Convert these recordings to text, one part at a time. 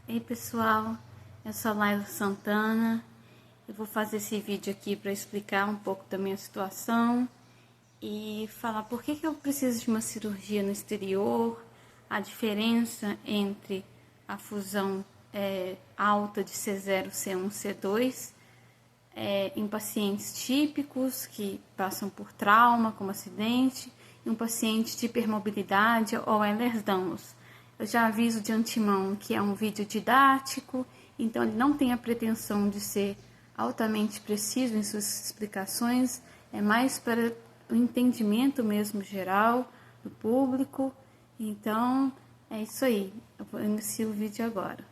Ei pessoal, eu sou a Laila Santana. Eu vou fazer esse vídeo aqui para explicar um pouco da minha situação e falar por que eu preciso de uma cirurgia no exterior, a diferença entre a fusão alta de C0, C1, C2 em pacientes típicos que passam por trauma, como acidente, e um paciente de hipermobilidade ou Ehlers-Danlos. Eu já aviso de antemão que é um vídeo didático, então ele não tem a pretensão de ser altamente preciso em suas explicações, é mais para o entendimento mesmo geral do público. Então, é isso aí. Eu vou iniciar o vídeo agora.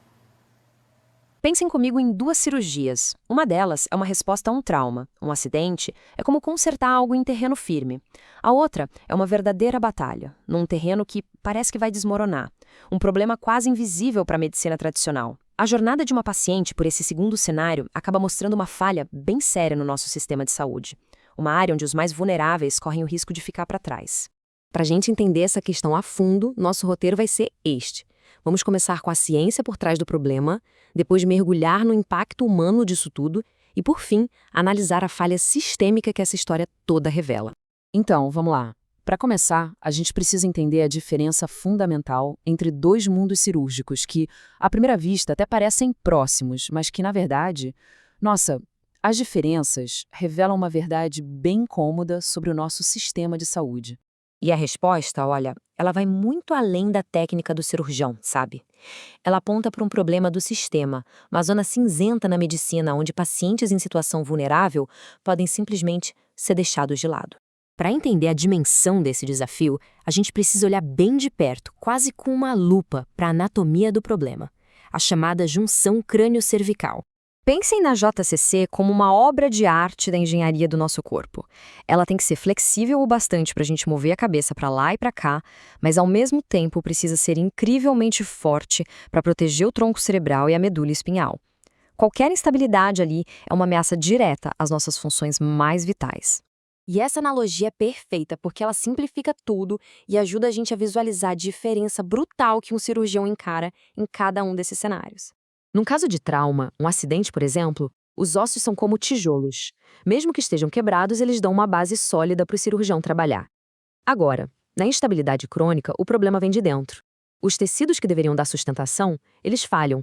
Pensem comigo em duas cirurgias. Uma delas é uma resposta a um trauma. Um acidente é como consertar algo em terreno firme. A outra é uma verdadeira batalha, num terreno que parece que vai desmoronar. Um problema quase invisível para a medicina tradicional. A jornada de uma paciente por esse segundo cenário acaba mostrando uma falha bem séria no nosso sistema de saúde. Uma área onde os mais vulneráveis correm o risco de ficar para trás. Para a gente entender essa questão a fundo, nosso roteiro vai ser este. Vamos começar com a ciência por trás do problema, depois mergulhar no impacto humano disso tudo e, por fim, analisar a falha sistêmica que essa história toda revela. Então, vamos lá. Para começar, a gente precisa entender a diferença fundamental entre dois mundos cirúrgicos que, à primeira vista, até parecem próximos, mas que, na verdade, as diferenças revelam uma verdade bem incômoda sobre o nosso sistema de saúde. E a resposta, olha, ela vai muito além da técnica do cirurgião, sabe? Ela aponta para um problema do sistema, uma zona cinzenta na medicina onde pacientes em situação vulnerável podem simplesmente ser deixados de lado. Para entender a dimensão desse desafio, a gente precisa olhar bem de perto, quase com uma lupa, para a anatomia do problema, a chamada junção crânio-cervical. Pensem na JCC como uma obra de arte da engenharia do nosso corpo. Ela tem que ser flexível o bastante para a gente mover a cabeça para lá e para cá, mas ao mesmo tempo precisa ser incrivelmente forte para proteger o tronco cerebral e a medula espinhal. Qualquer instabilidade ali é uma ameaça direta às nossas funções mais vitais. E essa analogia é perfeita porque ela simplifica tudo e ajuda a gente a visualizar a diferença brutal que um cirurgião encara em cada um desses cenários. Num caso de trauma, um acidente, por exemplo, os ossos são como tijolos. Mesmo que estejam quebrados, eles dão uma base sólida para o cirurgião trabalhar. Agora, na instabilidade crônica, o problema vem de dentro. Os tecidos que deveriam dar sustentação, eles falham.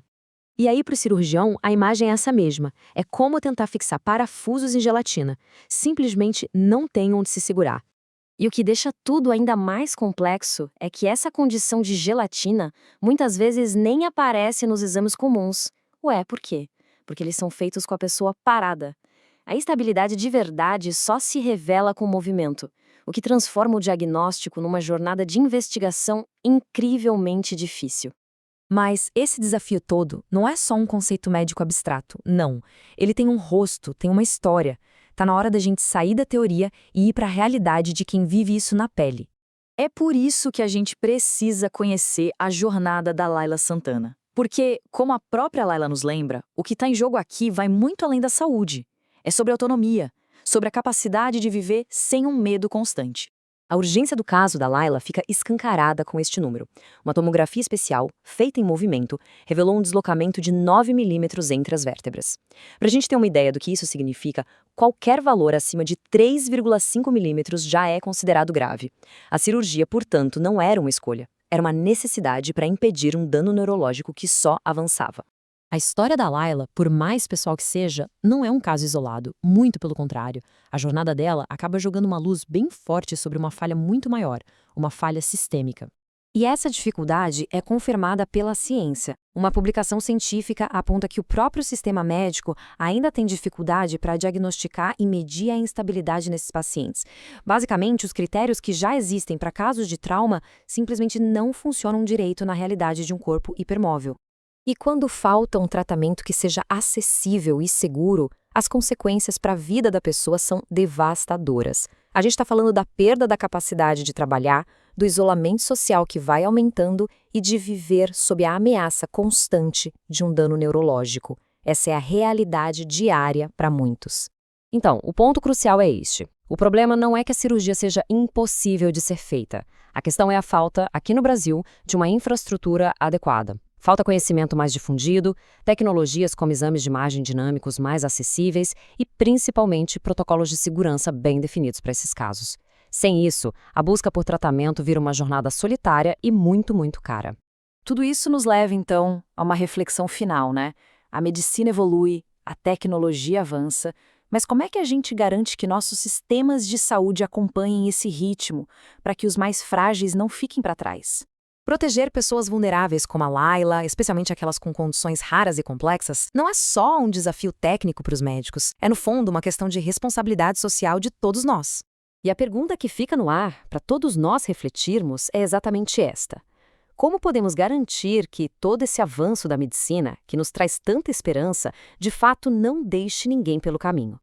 E aí, para o cirurgião, a imagem é essa mesma. É como tentar fixar parafusos em gelatina. Simplesmente não tem onde se segurar. E o que deixa tudo ainda mais complexo é que essa condição de gelatina muitas vezes nem aparece nos exames comuns. Ué, por quê? Porque eles são feitos com a pessoa parada. A estabilidade de verdade só se revela com o movimento, o que transforma o diagnóstico numa jornada de investigação incrivelmente difícil. Mas esse desafio todo não é só um conceito médico abstrato, não. Ele tem um rosto, tem uma história. Tá na hora da gente sair da teoria e ir para a realidade de quem vive isso na pele. É por isso que a gente precisa conhecer a jornada da Laila Santana. Porque, como a própria Laila nos lembra, o que está em jogo aqui vai muito além da saúde. É sobre autonomia, sobre a capacidade de viver sem um medo constante. A urgência do caso da Laila fica escancarada com este número. Uma tomografia especial, feita em movimento, revelou um deslocamento de 9 milímetros entre as vértebras. Para a gente ter uma ideia do que isso significa, qualquer valor acima de 3,5 milímetros já é considerado grave. A cirurgia, portanto, não era uma escolha. Era uma necessidade para impedir um dano neurológico que só avançava. A história da Laila, por mais pessoal que seja, não é um caso isolado, muito pelo contrário. A jornada dela acaba jogando uma luz bem forte sobre uma falha muito maior, uma falha sistêmica. E essa dificuldade é confirmada pela ciência. Uma publicação científica aponta que o próprio sistema médico ainda tem dificuldade para diagnosticar e medir a instabilidade nesses pacientes. Basicamente, os critérios que já existem para casos de trauma simplesmente não funcionam direito na realidade de um corpo hipermóvel. E quando falta um tratamento que seja acessível e seguro, as consequências para a vida da pessoa são devastadoras. A gente está falando da perda da capacidade de trabalhar, do isolamento social que vai aumentando e de viver sob a ameaça constante de um dano neurológico. Essa é a realidade diária para muitos. Então, o ponto crucial é este. O problema não é que a cirurgia seja impossível de ser feita. A questão é a falta, aqui no Brasil, de uma infraestrutura adequada. Falta conhecimento mais difundido, tecnologias como exames de imagem dinâmicos mais acessíveis e, principalmente, protocolos de segurança bem definidos para esses casos. Sem isso, a busca por tratamento vira uma jornada solitária e muito, muito cara. Tudo isso nos leva, então, a uma reflexão final, né? A medicina evolui, a tecnologia avança, mas como é que a gente garante que nossos sistemas de saúde acompanhem esse ritmo, para que os mais frágeis não fiquem para trás? Proteger pessoas vulneráveis como a Laila, especialmente aquelas com condições raras e complexas, não é só um desafio técnico para os médicos, é no fundo uma questão de responsabilidade social de todos nós. E a pergunta que fica no ar, para todos nós refletirmos, é exatamente esta. Como podemos garantir que todo esse avanço da medicina, que nos traz tanta esperança, de fato não deixe ninguém pelo caminho?